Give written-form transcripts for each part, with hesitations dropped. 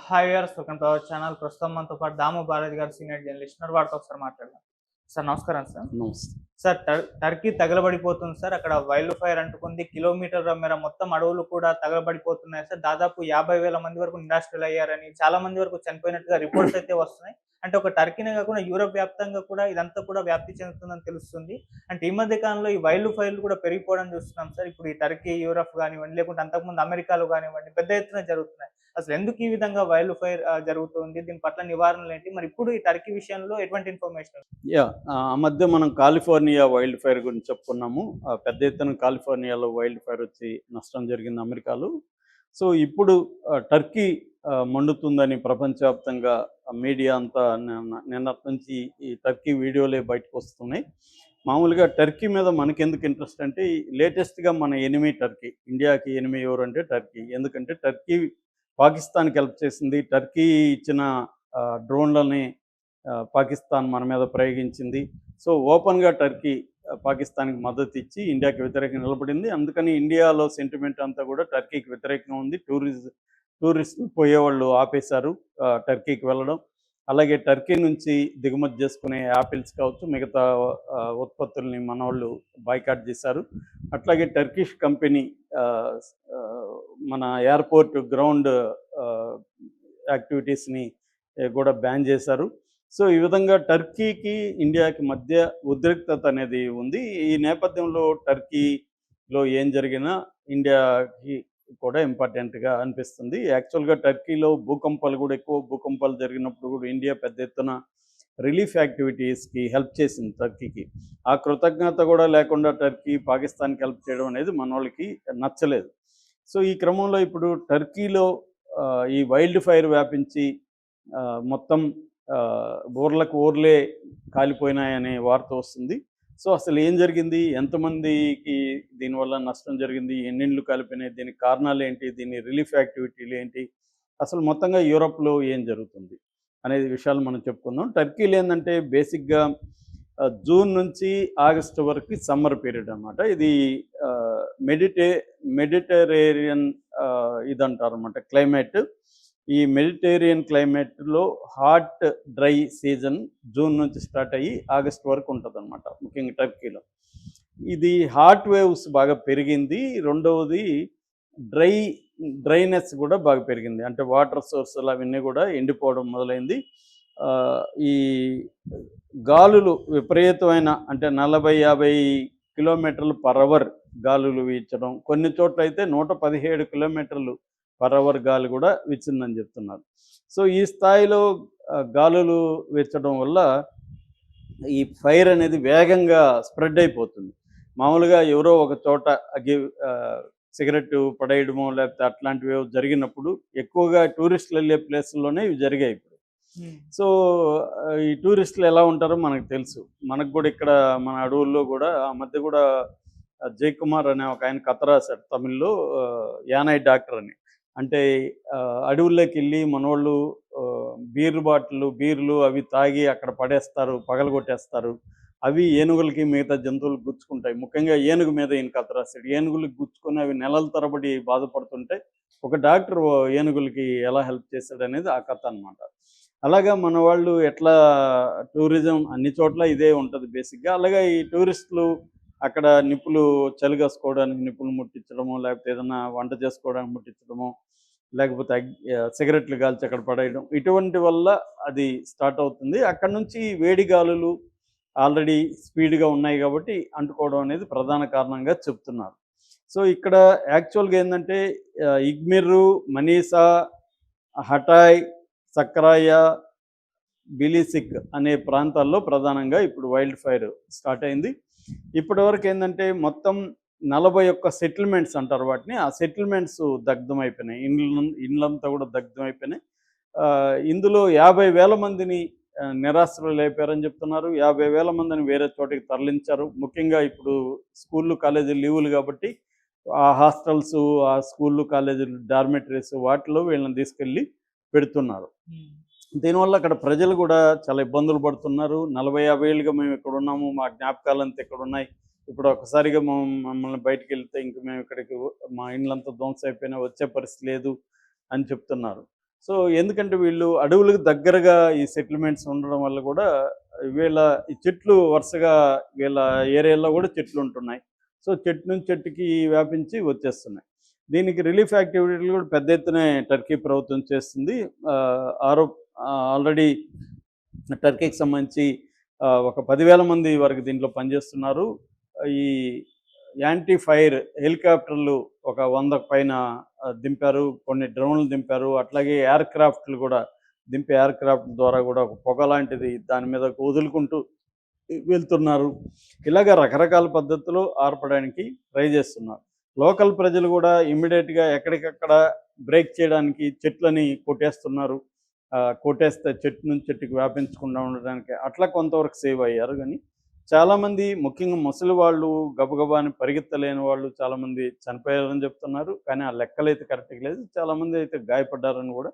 Hi viewers, welcome to our channel. ప్రస్తుతం మనతో పాటు దాము భారతి గారు, సీనియర్ జర్నలిస్ట్ ఉన్నారు. వారితో ఒకసారి మాట్లాడదాం. సార్ నమస్కారం సార్. నమస్తే. సార్ టర్కీ తగలబడిపోతుంది సార్. అక్కడ వైల్డ్ ఫైర్ అంటుకుంది. కిలోమీటర్ల మేర మొత్తం అడవులు కూడా తగలబడిపోతున్నాయి సార్. దాదాపు 50,000 మంది వరకు నిరాశ్రులయ్యారని, చాలా మంది వరకు చనిపోయినట్టుగా రిపోర్ట్స్ అయితే వస్తున్నాయి. అంటే ఒక టర్కీనే కాకుండా యూరోప్ వ్యాప్తంగా కూడా ఇదంతా కూడా వ్యాప్తి చెందుతుందని తెలుస్తుంది. అంటే ఈ మధ్య కాలంలో ఈ వైల్డ్ ఫైర్లు కూడా పెరిగిపోవడం చూస్తున్నాం సార్. ఇప్పుడు ఈ టర్కీ, యూరప్ కానివ్వండి, లేకుంటే అంతకుముందు అమెరికాలో కానివ్వండి, పెద్ద ఎత్తున జరుగుతున్నాయి. అసలు ఎందుకు ఈ విధంగా వైల్డ్ ఫైర్ జరుగుతుంది? దీని పట్ల నివారణలు ఏంటి? మరి ఇప్పుడు ఈ టర్కీ విషయంలో ఎటువంటి ఇన్ఫర్మేషన్? ఆ మధ్య మనం కాలిఫోర్నియా వైల్డ్ ఫైర్ గురించి చెప్పుకున్నాము. పెద్ద ఎత్తున కాలిఫోర్నియాలో వైల్డ్ ఫైర్ వచ్చి నష్టం జరిగింది అమెరికాలో. సో ఇప్పుడు టర్కీ మండుతుందని ప్రపంచవ్యాప్తంగా మీడియా అంతా నిన్నటి నుంచి ఈ టర్కీ వీడియోలే బయటకు వస్తున్నాయి. మామూలుగా టర్కీ మీద మనకెందుకు ఇంట్రెస్ట్ అంటే, లేటెస్ట్గా మన ఎనిమీ టర్కీ. ఇండియాకి ఎనిమీ ఎవరు అంటే టర్కీ. ఎందుకంటే టర్కీ పాకిస్తాన్కి హెల్ప్ చేసింది. టర్కీ ఇచ్చిన డ్రోన్లని పాకిస్తాన్ మన మీద ప్రయోగించింది. సో ఓపెన్గా టర్కీ పాకిస్తాన్కి మద్దతు ఇచ్చి ఇండియాకి వ్యతిరేకంగా నిలబడింది. అందుకని ఇండియాలో సెంటిమెంట్ అంతా కూడా టర్కీకి వ్యతిరేకంగా ఉంది. టూరిస్టులు పోయేవాళ్ళు ఆపేశారు టర్కీకి వెళ్ళడం. అలాగే టర్కీ నుంచి దిగుమతి చేసుకునే యాపిల్స్ కావచ్చు, మిగతా ఉత్పత్తుల్ని మన వాళ్ళు బాయ్కాట్ చేశారు. అట్లాగే టర్కిష్ కంపెనీ మన ఎయిర్పోర్ట్ గ్రౌండ్ యాక్టివిటీస్ని కూడా బ్యాన్ చేశారు. సో ఈ విధంగా టర్కీకి ఇండియాకి మధ్య ఉద్రిక్తత అనేది ఉంది. ఈ నేపథ్యంలో టర్కీలో ఏం జరిగినా ఇండియాకి కూడా ఇంపార్టెంట్గా అనిపిస్తుంది. యాక్చువల్గా టర్కీలో భూకంపాలు కూడా ఎక్కువ భూకంపాలు జరిగినప్పుడు కూడా ఇండియా పెద్ద ఎత్తున రిలీఫ్ యాక్టివిటీస్కి హెల్ప్ చేసింది టర్కీకి. ఆ కృతజ్ఞత కూడా లేకుండా టర్కీ పాకిస్తాన్కి హెల్ప్ చేయడం అనేది మన వాళ్ళకి నచ్చలేదు. సో ఈ క్రమంలో ఇప్పుడు టర్కీలో ఈ వైల్డ్ ఫైర్ వ్యాపించి మొత్తం ఊర్లకు ఊర్లే కాలిపోయినాయనే వార్త వస్తుంది. సో అసలు ఏం జరిగింది, ఎంతమందికి దీనివల్ల నష్టం జరిగింది, ఎన్నిండ్లు కాలిపోయినాయి, దీనికి కారణాలు ఏంటి, దీని రిలీఫ్ యాక్టివిటీలు ఏంటి, అసలు మొత్తంగా యూరోప్లో ఏం జరుగుతుంది అనేది విషయాలు మనం చెప్పుకుందాం. టర్కీలో ఏంటంటే బేసిక్గా జూన్ నుంచి ఆగస్టు వరకు సమ్మర్ పీరియడ్ అనమాట. ఇది మెడిటరేరియన్ ఇదంటారు అనమాట క్లైమేట్. ఈ మెడిటేరియన్ క్లైమేట్లో హాట్ డ్రై సీజన్ జూన్ నుంచి స్టార్ట్ అయ్యి ఆగస్ట్ వరకు ఉంటుంది అనమాట, ముఖ్యంగా టర్కీలో. ఇది హాట్ వేవ్స్ బాగా పెరిగింది. రెండవది డ్రైనెస్ కూడా బాగా పెరిగింది. అంటే వాటర్ సోర్సులు అవన్నీ కూడా ఎండిపోవడం మొదలైంది. ఈ గాలులు విపరీతమైన అంటే 40-50 కిలోమీటర్లు పర్ అవర్ గాలులు వీచడం, కొన్ని చోట్ల అయితే 117 కిలోమీటర్లు పర్ అవర్ గాలి కూడా వీచిందని చెప్తున్నారు. సో ఈ స్థాయిలో గాలులు వీచడం వల్ల ఈ ఫైర్ అనేది వేగంగా స్ప్రెడ్ అయిపోతుంది. మామూలుగా ఎవరో ఒక చోట సిగరెట్ పడేయడమో లేకపోతే అట్లాంటివి జరిగినప్పుడు ఎక్కువగా టూరిస్టులు వెళ్ళే ప్లేసుల్లోనే ఇవి జరిగాయి ఇప్పుడు. సో ఈ టూరిస్టులు ఎలా ఉంటారో మనకు తెలుసు. మనకు కూడా ఇక్కడ మన అడవుల్లో కూడా ఆ మధ్య కూడా జయకుమార్ అనే ఒక ఆయన కథ రాశాడు తమిళ్లో, యానై డాక్టర్ అని. అంటే అడవుల్లోకి వెళ్ళి మనోళ్ళు బీర్లు అవి తాగి అక్కడ పడేస్తారు, పగలగొట్టేస్తారు. అవి ఏనుగులకి మిగతా జంతువులకు గుచ్చుకుంటాయి. ముఖ్యంగా ఏనుగు మీద ఈయన కథ రాశాడు. ఏనుగులకు గుచ్చుకొని అవి నెలల తరబడి బాధపడుతుంటే ఒక డాక్టర్ ఏనుగులకి ఎలా హెల్ప్ చేశాడు అనేది ఆ కథ అనమాట. అలాగా మన వాళ్ళు ఎట్లా టూరిజం అన్ని చోట్ల ఇదే ఉంటుంది బేసిక్గా. అలాగే ఈ టూరిస్టులు అక్కడ నిప్పులు చలిగాసుకోవడానికి నిప్పులు ముట్టించడము, లేకపోతే ఏదైనా వంట చేసుకోవడానికి ముట్టించడము, లేకపోతే సిగరెట్లు కాల్చి అక్కడ పడేయడం, ఇటువంటి వల్ల అది స్టార్ట్ అవుతుంది. అక్కడ నుంచి వేడి గాలులు ఆల్రెడీ స్పీడ్గా ఉన్నాయి కాబట్టి అంటుకోవడం అనేది ప్రధాన కారణంగా చెప్తున్నారు. సో ఇక్కడ యాక్చువల్గా ఏంటంటే ఇగ్మిర్రు, మనీసా, హటాయ్, సక్రాయ, బిలిసిక్ అనే ప్రాంతాల్లో ప్రధానంగా ఇప్పుడు వైల్డ్ ఫైర్ స్టార్ట్ అయింది. ఇప్పటి వరకు ఏంటంటే మొత్తం 41 సెటిల్మెంట్స్ అంటారు వాటిని. ఆ సెటిల్మెంట్స్ దగ్ధమైపోయినాయి. ఇండ్లంతా కూడా దగ్ధమైపోయినాయి. ఇందులో 50,000 మందిని నిరాశ్రయులు అయిపోయారని చెప్తున్నారు. 50,000 మందిని వేరే చోటికి తరలించారు. ముఖ్యంగా ఇప్పుడు స్కూళ్ళు కాలేజీలు లీవులు కాబట్టి ఆ హాస్టల్స్, ఆ స్కూళ్ళు కాలేజీలు డార్మెటరీస్ వాటిలో వీళ్ళని తీసుకెళ్ళి పెడుతున్నారు. దీనివల్ల అక్కడ ప్రజలు కూడా చాలా ఇబ్బందులు పడుతున్నారు. 40-50 ఏళ్ళుగా మేము ఇక్కడ ఉన్నాము, మా జ్ఞాపకాలంతా ఇక్కడ ఉన్నాయి, ఇప్పుడు ఒకసారిగా మమ్మల్ని బయటికి వెళ్తే ఇంక మేము ఇక్కడికి మా ఇండ్లంతా ధ్వంసం అయిపోయినా వచ్చే పరిస్థితి లేదు అని చెప్తున్నారు. సో ఎందుకంటే వీళ్ళు అడవులకు దగ్గరగా ఈ సెటిల్మెంట్స్ ఉండడం వల్ల కూడా వీళ్ళ ఈ చెట్లు వరుసగా వీళ్ళ ఏరియాలో కూడా చెట్లు ఉంటున్నాయి. సో చెట్టు నుంచి చెట్టుకి వ్యాపించి వచ్చేస్తున్నాయి. దీనికి రిలీఫ్ యాక్టివిటీలు కూడా పెద్ద ఎత్తున టర్కీ ప్రభుత్వం చేస్తుంది. ఆల్రెడీ టర్కీకి సంబంధించి ఒక 10,000 మంది వరకు దీంట్లో పనిచేస్తున్నారు. ఈ యాంటీ ఫైర్ హెలికాప్టర్లు ఒక 100కు పైన దింపారు. కొన్ని డ్రోన్లు దింపారు. అట్లాగే ఎయిర్ క్రాఫ్ట్లు కూడా దింపే ఎయిర్ క్రాఫ్ట్ ద్వారా కూడా ఒక పొగ లాంటిది దాని మీద వదులుకుంటూ వెళ్తున్నారు. ఇలాగ రకరకాల పద్ధతులు ఆర్పడానికి ట్రై చేస్తున్నారు. లోకల్ ప్రజలు కూడా ఇమ్మీడియట్గా ఎక్కడికక్కడ బ్రేక్ చేయడానికి చెట్లని కొట్టేస్తున్నారు. కొట్టేస్తే చెట్టు నుంచి చెట్టుకి వ్యాపించకుండా ఉండడానికి అట్లా కొంతవరకు సేవ్ అయ్యారు. కానీ చాలామంది ముఖ్యంగా ముసలి వాళ్ళు గబగబా అని పరిగెత్తలేని వాళ్ళు చాలామంది చనిపోయారని చెప్తున్నారు. కానీ ఆ లెక్కలైతే కరెక్ట్గా లేదు. చాలామంది అయితే గాయపడ్డారని కూడా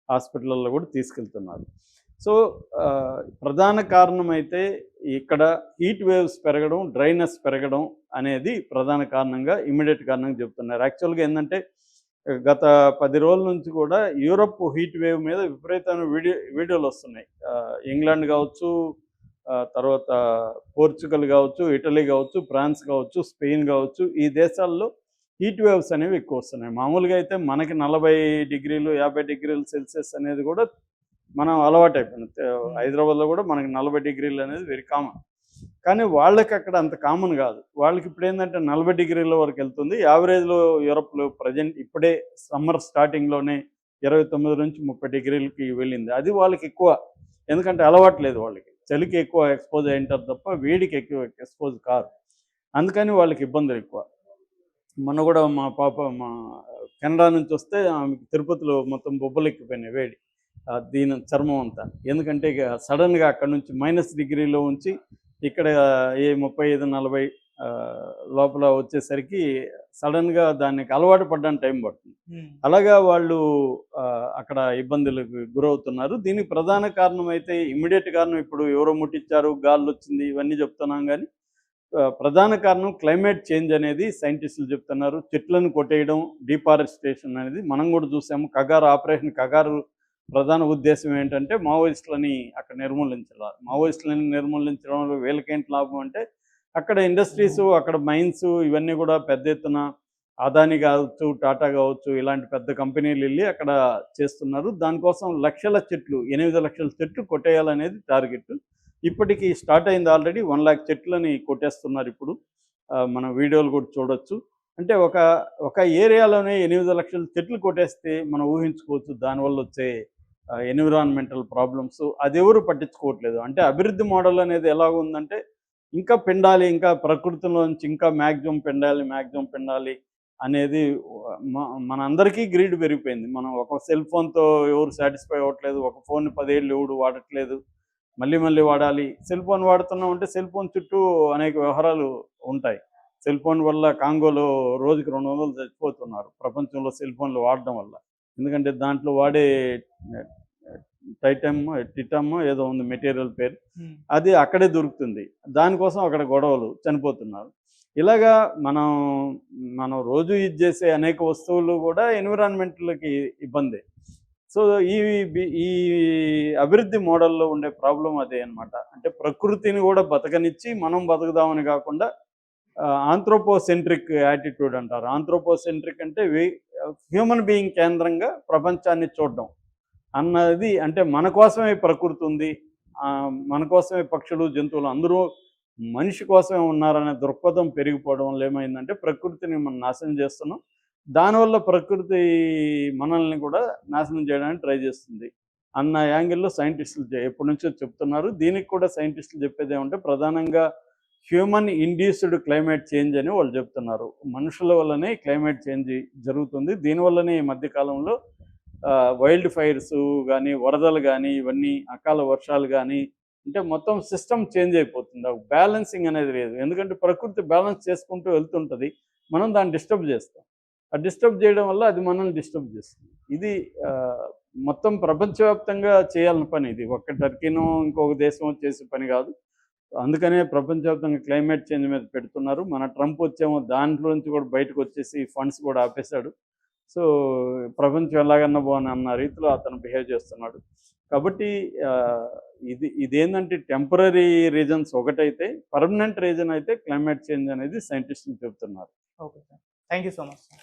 హాస్పిటల్లో కూడా తీసుకెళ్తున్నారు. సో ప్రధాన కారణం అయితే ఇక్కడ హీట్ వేవ్స్ పెరగడం, డ్రైనెస్ పెరగడం అనేది ప్రధాన కారణంగా ఇమ్మీడియట్ కారణంగా చెప్తున్నారు. యాక్చువల్గా ఏంటంటే గత 10 రోజుల నుంచి కూడా యూరప్ హీట్ వేవ్ మీద విపరీతమైన వీడియోలు వస్తున్నాయి. ఇంగ్లాండ్ కావచ్చు, తర్వాత పోర్చుగల్ కావచ్చు, ఇటలీ కావచ్చు, ఫ్రాన్స్ కావచ్చు, స్పెయిన్ కావచ్చు, ఈ దేశాల్లో హీట్ వేవ్స్ అనేవి ఎక్కువ వస్తున్నాయి. మామూలుగా అయితే మనకి 40 డిగ్రీలు 50 డిగ్రీల సెల్సియస్ అనేది కూడా మనం అలవాటు అయిపోయింది. హైదరాబాద్లో కూడా మనకి 40 డిగ్రీలు అనేది వెరీ కామన్. కానీ వాళ్ళకి అక్కడ అంత కామన్ కాదు. వాళ్ళకి ఇప్పుడు ఏంటంటే 40 డిగ్రీల వరకు వెళ్తుంది. యావరేజ్లో యూరప్లో ప్రజెంట్ ఇప్పుడే సమ్మర్ స్టార్టింగ్లోనే 29 నుంచి 30 డిగ్రీలకి వెళ్ళింది. అది వాళ్ళకి ఎక్కువ, ఎందుకంటే అలవాటు లేదు వాళ్ళకి. చలికి ఎక్కువ ఎక్స్పోజ్ అయింటారు తప్ప వేడికి ఎక్కువ ఎక్స్పోజ్ కాదు. అందుకని వాళ్ళకి ఇబ్బందులు ఎక్కువ. మొన్న కూడా మా పాప కెనడా నుంచి వస్తే ఆమెకి తిరుపతిలో మొత్తం బొబ్బలు ఎక్కిపోయినాయి వేడి, దీని చర్మం అంతా. ఎందుకంటే ఇక సడన్గా అక్కడ నుంచి -డిగ్రీలో ఉంచి ఇక్కడ 35-40 లోపల వచ్చేసరికి సడన్గా దానికి అలవాటు పడడానికి టైం పడుతుంది. అలాగా వాళ్ళు అక్కడ ఇబ్బందులకు గురవుతున్నారు. దీనికి ప్రధాన కారణం అయితే ఇమ్మీడియట్ కారణం ఇప్పుడు ఎవరో ముట్టించారు, గాలి వచ్చింది, ఇవన్నీ చెప్తున్నాం. కానీ ప్రధాన కారణం క్లైమేట్ చేంజ్ అనేది సైంటిస్టులు చెప్తున్నారు. చెట్లను కొట్టేయడం, డిఫారెస్టేషన్ అనేది మనం కూడా చూసాము. ఆపరేషన్ కగారు ప్రధాన ఉద్దేశం ఏంటంటే మావోయిస్టులని అక్కడ నిర్మూలించాలి. మావోయిస్టులని నిర్మూలించడంలో వీళ్ళకేంటి లాభం అంటే అక్కడ ఇండస్ట్రీస్, అక్కడ మైన్స్ ఇవన్నీ కూడా పెద్ద ఎత్తున అదాని కావచ్చు, టాటా కావచ్చు, ఇలాంటి పెద్ద కంపెనీలు వెళ్ళి అక్కడ చేస్తున్నారు. దానికోసం లక్షల చెట్లు, 8 లక్షల చెట్లు కొట్టేయాలనేది టార్గెట్. ఇప్పటికి స్టార్ట్ అయింది. ఆల్రెడీ 1 లక్ష చెట్లని కొట్టేస్తున్నారు. ఇప్పుడు మన వీడియోలు కూడా చూడొచ్చు. అంటే ఒక ఏరియాలోనే 8 లక్షల చెట్లు కొట్టేస్తే మనం ఊహించుకోవచ్చు దానివల్ల వచ్చే ఎన్విరాన్మెంటల్ ప్రాబ్లమ్స్. అది ఎవరు పట్టించుకోవట్లేదు. అంటే అభివృద్ధి మోడల్ అనేది ఎలా ఉందంటే ఇంకా పెండాలి, ఇంకా ప్రకృతిలోంచి ఇంకా మ్యాక్సిమం పెండాలి అనేది మనందరికీ గ్రీడ్ పెరిగిపోయింది. మనం ఒక సెల్ ఫోన్తో ఎవరు సాటిస్ఫై అవ్వట్లేదు. ఒక ఫోన్ 10 ఏళ్ళు ఎవడు వాడట్లేదు, మళ్ళీ వాడాలి. సెల్ ఫోన్ వాడుతున్నాం అంటే సెల్ ఫోన్ చుట్టూ అనేక వ్యవహారాలు ఉంటాయి. సెల్ ఫోన్ వల్ల కాంగోలో రోజుకి 200 చచ్చిపోతున్నారు ప్రపంచంలో సెల్ ఫోన్లు వాడడం వల్ల. ఎందుకంటే దాంట్లో వాడే టిటమ్ ఏదో ఉంది మెటీరియల్ పేరు, అది అక్కడే దొరుకుతుంది. దానికోసం అక్కడ గొడవలు, చనిపోతున్నారు. ఇలాగా మనం రోజు యూజ్ చేసే అనేక వస్తువులు కూడా ఎన్విరాన్మెంట్లకి ఇబ్బంది. సో ఈ అభివృద్ధి మోడల్లో ఉండే ప్రాబ్లం అదే అనమాట. అంటే ప్రకృతిని కూడా బతకనిచ్చి మనం బతుకుదామని కాకుండా ఆంథ్రోపోసెంట్రిక్ యాటిట్యూడ్ అంటారు. ఆంథ్రోపోసెంట్రిక్ అంటే హ్యూమన్ బీయింగ్ కేంద్రంగా ప్రపంచాన్ని చూడడం అన్నది. అంటే మన కోసమే ప్రకృతి ఉంది, మన కోసమే పక్షులు, జంతువులు అందరూ మనిషి కోసమే ఉన్నారనే దృక్పథం పెరిగిపోవడం వల్ల ఏమైందంటే ప్రకృతిని మనం నాశనం చేస్తున్నాం. దానివల్ల ప్రకృతి మనల్ని కూడా నాశనం చేయడానికి ట్రై చేస్తుంది అన్న యాంగిల్లో సైంటిస్టులు ఎప్పటి నుంచో చెప్తున్నారు. దీనికి కూడా సైంటిస్టులు చెప్పేది ఏమంటే ప్రధానంగా హ్యూమన్ ఇండ్యూస్డ్ క్లైమేట్ చేంజ్ అని వాళ్ళు చెప్తున్నారు. మనుషుల వల్లనే క్లైమేట్ చేంజ్ జరుగుతుంది. దీనివల్లనే ఈ మధ్యకాలంలో వైల్డ్ ఫైర్స్ కానీ, వరదలు కానీ, ఇవన్నీ అకాల వర్షాలు కానీ, అంటే మొత్తం సిస్టమ్ చేంజ్ అయిపోతుంది. బ్యాలెన్సింగ్ అనేది లేదు. ఎందుకంటే ప్రకృతి బ్యాలెన్స్ చేసుకుంటూ వెళ్తుంటుంది, మనం దాన్ని డిస్టర్బ్ చేస్తాం. ఆ డిస్టర్బ్ చేయడం వల్ల అది మనల్ని డిస్టర్బ్ చేస్తుంది. ఇది మొత్తం ప్రపంచవ్యాప్తంగా చేయాలని పని. ఇది ఒక్క టర్కీనో ఇంకొక దేశం చేసే పని కాదు. అందుకనే ప్రపంచవ్యాప్తంగా క్లైమేట్ చేంజ్ మీద పెడుతున్నారు. మన ట్రంప్ వచ్చేమో దాంట్లో నుంచి కూడా బయటకు వచ్చేసి ఫండ్స్ కూడా ఆపేశాడు. సో ప్రపంచం ఎలాగన్నా పోని అన్న రీతిలో అతను బిహేవ్ చేస్తున్నాడు. కాబట్టి ఇదేంటంటే టెంపరరీ రీజన్స్ ఒకటైతే, పర్మనెంట్ రీజన్ అయితే క్లైమేట్ చేంజ్ అనేది సైంటిస్టులు చెబుతున్నారు. Okay sir. Thank you so much.